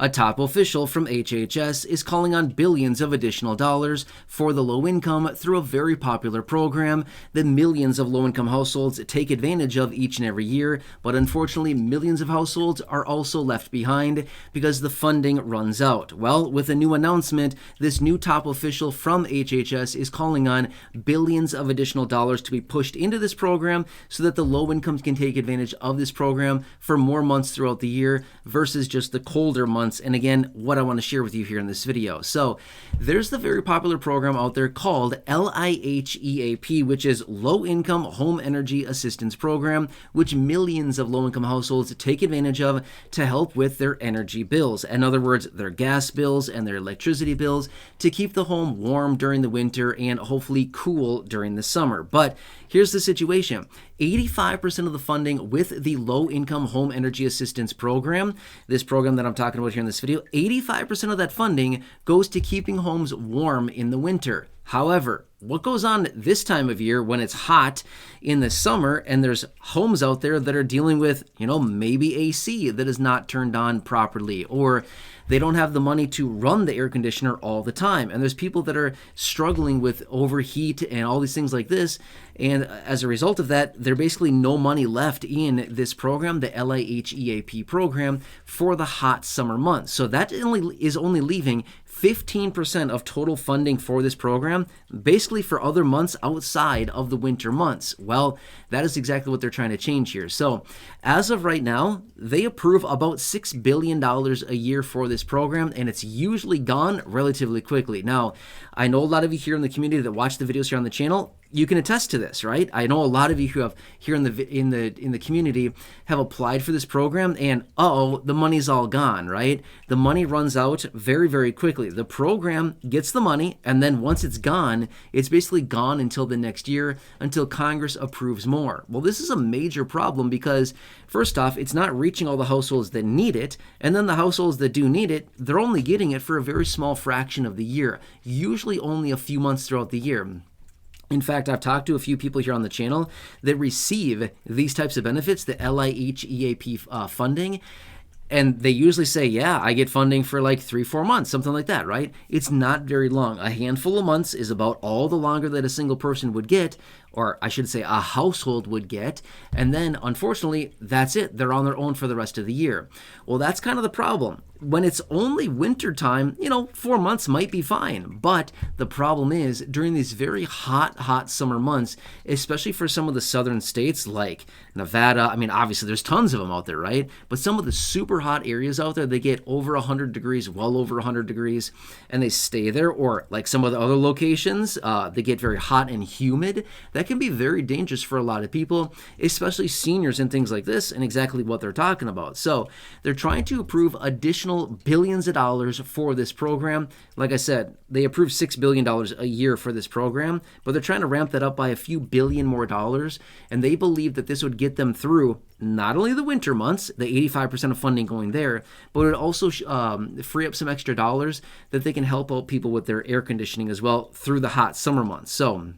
A top official from HHS is calling on billions of additional dollars for the low income through a very popular program that millions of low-income households take advantage of each and every year, but unfortunately millions of households are also left behind because the funding runs out. Well, with a new announcement, this new top official from HHS is calling on billions of additional dollars to be pushed into this program so that the low incomes can take advantage of this program for more months throughout the year versus just the colder months. And again, what I want to share with you here in this video. So there's the very popular program out there called LIHEAP, which is Low Income Home Energy Assistance Program, which millions of low-income households take advantage of to help with their energy bills. In other words, their gas bills and their electricity bills to keep the home warm during the winter and hopefully cool during the summer. But here's the situation. 85% of the funding with the Low-Income Home Energy Assistance Program, this program that I'm talking about here in this video, 85% of that funding goes to keeping homes warm in the winter. However, what goes on this time of year when it's hot in the summer and there's homes out there that are dealing with, maybe AC that is not turned on properly, or they don't have the money to run the air conditioner all the time. And there's people that are struggling with overheat and all these things like this. And as a result of that, there's basically no money left in this program, the LIHEAP program, for the hot summer months. So that is only leaving 15% of total funding for this program, basically for other months outside of the winter months. Well, that is exactly what they're trying to change here. So as of right now, they approve about $6 billion a year for this program, and it's usually gone relatively quickly. Now, I know a lot of you here in the community that watch the videos here on the channel, you can attest to this, right? I know a lot of you who have here in the community have applied for this program, and the money's all gone, right? The money runs out very, very quickly. The program gets the money, and then once it's gone, it's basically gone until the next year, until Congress approves more. Well, this is a major problem because, first off, it's not reaching all the households that need it, and then the households that do need it, they're only getting it for a very small fraction of the year, usually only a few months throughout the year. In fact, I've talked to a few people here on the channel that receive these types of benefits, the LIHEAP funding, and they usually say, yeah, I get funding for like 3-4 months, something like that, right? It's not very long. A handful of months is about all the longer that a single person would get, or I should say a household would get, and then unfortunately, that's it. They're on their own for the rest of the year. Well, that's kind of the problem. When it's only winter time, 4 months might be fine. But the problem is during these very hot summer months, especially for some of the southern states like Nevada, obviously there's tons of them out there, right? But some of the super hot areas out there, they get over 100 degrees, well over 100 degrees, and they stay there. Or like some of the other locations, they get very hot and humid. That can be very dangerous for a lot of people, especially seniors and things like this, and exactly what they're talking about. So they're trying to approve additional billions of dollars for this program. Like I said, they approved $6 billion a year for this program, but they're trying to ramp that up by a few billion more dollars, and they believe that this would get them through not only the winter months, the 85% of funding going there, but it would also free up some extra dollars that they can help out people with their air conditioning as well through the hot summer months. So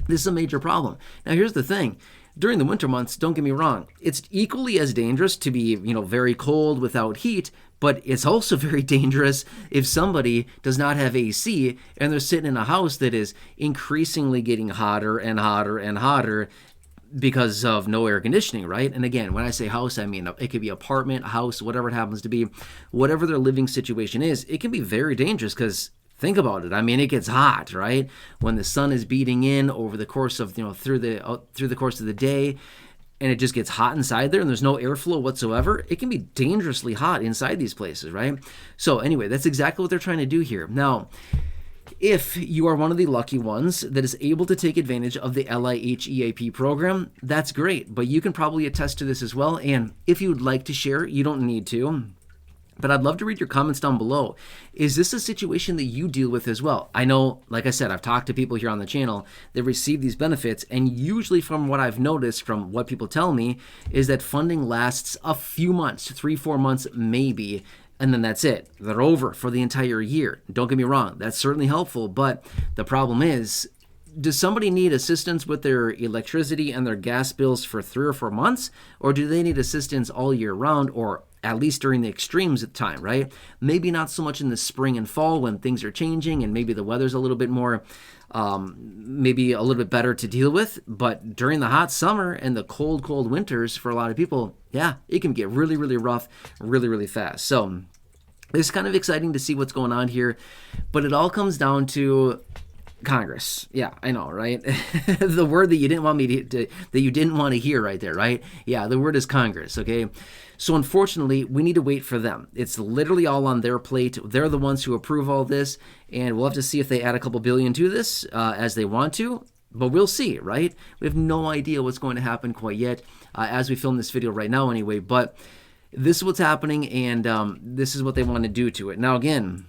this is a major problem. Now, here's the thing. During the winter months, don't get me wrong, it's equally as dangerous to be, very cold without heat, but it's also very dangerous if somebody does not have AC and they're sitting in a house that is increasingly getting hotter and hotter and hotter because of no air conditioning, right? And again, when I say house, I mean it could be apartment, house, whatever it happens to be, whatever their living situation is, it can be very dangerous because think about it. It gets hot, right? When the sun is beating in over the course of, through the course of the day, and it just gets hot inside there and there's no airflow whatsoever, it can be dangerously hot inside these places, right? So anyway, that's exactly what they're trying to do here. Now, if you are one of the lucky ones that is able to take advantage of the LIHEAP program, that's great, but you can probably attest to this as well. And if you would like to share, you don't need to. But I'd love to read your comments down below. Is this a situation that you deal with as well? I know, like I said, I've talked to people here on the channel that receive these benefits, and usually from what I've noticed, from what people tell me, is that funding lasts a few months, 3-4 months maybe, and then that's it. They're over for the entire year. Don't get me wrong, that's certainly helpful, but the problem is, does somebody need assistance with their electricity and their gas bills for 3 or 4 months, or do they need assistance all year round, or at least during the extremes at the time, right? Maybe not so much in the spring and fall when things are changing and maybe the weather's a little bit more, maybe a little bit better to deal with. But during the hot summer and the cold winters for a lot of people, yeah, it can get really, really rough really, really fast. So it's kind of exciting to see what's going on here, but it all comes down to Congress. Yeah, I know, right? The word that you didn't want me that you didn't want to hear right there, right? Yeah, the word is Congress, okay? So unfortunately, we need to wait for them. It's literally all on their plate. They're the ones who approve all this, and we'll have to see if they add a couple billion to this as they want to, but we'll see, right? We have no idea what's going to happen quite yet as we film this video right now anyway, but this is what's happening, and this is what they want to do to it. Now, again,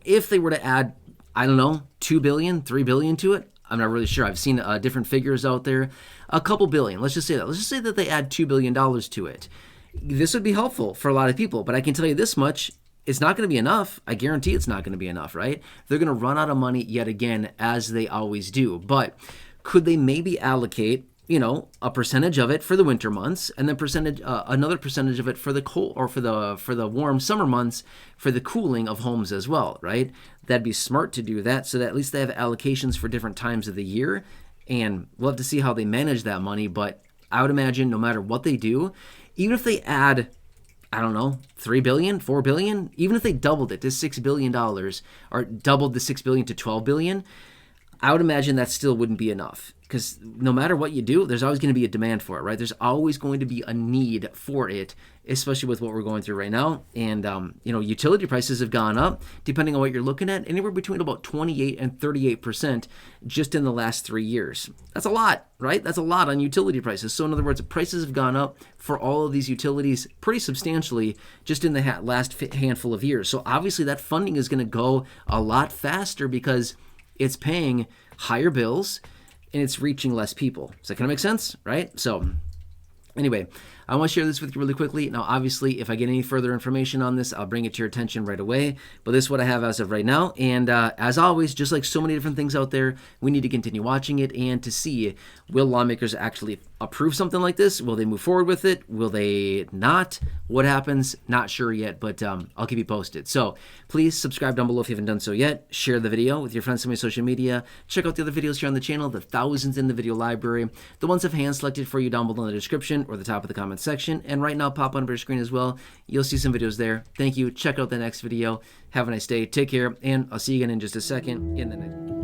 if they were to add, I don't know, 2 billion, 3 billion to it, I'm not really sure. I've seen different figures out there. A couple billion, let's just say that. Let's just say that they add $2 billion to it. This would be helpful for a lot of people, but I can tell you this much, it's not going to be enough. I guarantee it's not going to be enough, right? They're going to run out of money yet again, as they always do. But could they maybe allocate, a percentage of it for the winter months, and then another percentage of it for the cold or for the warm summer months for the cooling of homes as well, right? That'd be smart to do that, so that at least they have allocations for different times of the year, and we'll have to see how they manage that money. But I would imagine no matter what they do, even if they add, I don't know, 3 billion, 4 billion, even if they doubled it to $6 billion or doubled the 6 billion to 12 billion, I would imagine that still wouldn't be enough, because no matter what you do, there's always going to be a demand for it, right? There's always going to be a need for it, especially with what we're going through right now. And, utility prices have gone up, depending on what you're looking at, anywhere between about 28 and 38% just in the last 3 years. That's a lot, right? That's a lot on utility prices. So in other words, prices have gone up for all of these utilities pretty substantially just in the last handful of years. So obviously that funding is going to go a lot faster because it's paying higher bills and it's reaching less people. Does that kind of make sense, right? So anyway, I want to share this with you really quickly. Now, obviously, if I get any further information on this, I'll bring it to your attention right away. But this is what I have as of right now. And as always, just like so many different things out there, we need to continue watching it and to see, will lawmakers actually approve something like this? Will they move forward with it? Will they not? What happens? Not sure yet, but I'll keep you posted. So please subscribe down below if you haven't done so yet. Share the video with your friends on my social media. Check out the other videos here on the channel, the thousands in the video library. The ones I've hand-selected for you down below in the description or the top of the comment section. And right now, pop on your screen as well. You'll see some videos there. Thank you. Check out the next video. Have a nice day. Take care. And I'll see you again in just a second in the next.